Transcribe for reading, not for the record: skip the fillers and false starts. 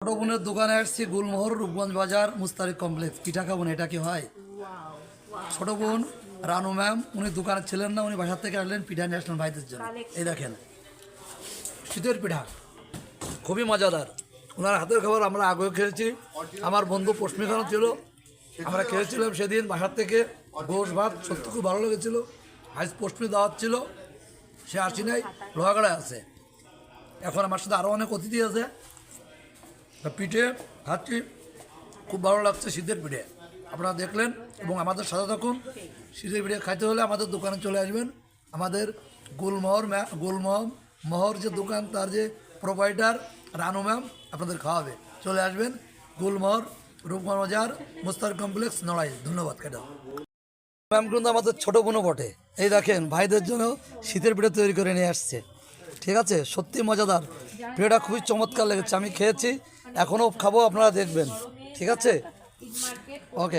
ছোট বোনের দোকানে আসছি গুলমোহর রূপগঞ্জ বাজার মুস্তারিক কমপ্লেক্স। পিঠা খাবো না, এটা কি হয়? ছোট বোন রানু ম্যাম উনি দোকানে ছিলেন না, উনি বাসার থেকে আসলেন পিঠা নিয়ে আসলেন ভাইদের জন্য। এই দেখেন শীতের পিঠা, খুবই মজাদার। ওনার হাতের খাবার আমরা আগেও খেয়েছি, আমার বন্ধু পশ্চিমখানো ছিল, আমরা খেয়েছিলাম সেদিন বাসার থেকে গোশ ভাত, সত্যি খুব ভালো লেগেছিলো। আজ পশ্চিমী দাওয়াত ছিল, সে আসি নাই, লোহাগড়ায় আছে। এখন আমার সাথে আরও অনেক অতিথি আছে। পিঠে খাচ্ছি, খুব ভালো লাগছে। শীতের পিঠে আপনারা দেখলেন এবং আমাদের সাথে থাকুন। শীতের পিঠে খাইতে হলে আমাদের দোকানে চলে আসবেন। আমাদের গুলমোহর যে দোকান, তার যে প্রোভাইডার রানু ম্যাম আপনাদের খাওয়াবে। চলে আসবেন গুলমোহর রূপগঞ্জ বাজার মুস্তারিক কমপ্লেক্স, নড়াইল। ধন্যবাদ। কেটা ম্যাম কিন্তু আমাদের ছোটো বোনও বটে। এই দেখেন ভাইদের জন্য শীতের পিঠে তৈরি করে নিয়ে আসছে। ঠিক আছে, সত্যি মজাদার পিঠাটা, খুবই চমৎকার লেগেছে। আমি খেয়েছি, এখনও খাবো, আপনারা দেখবেন। ঠিক আছে, ওকে।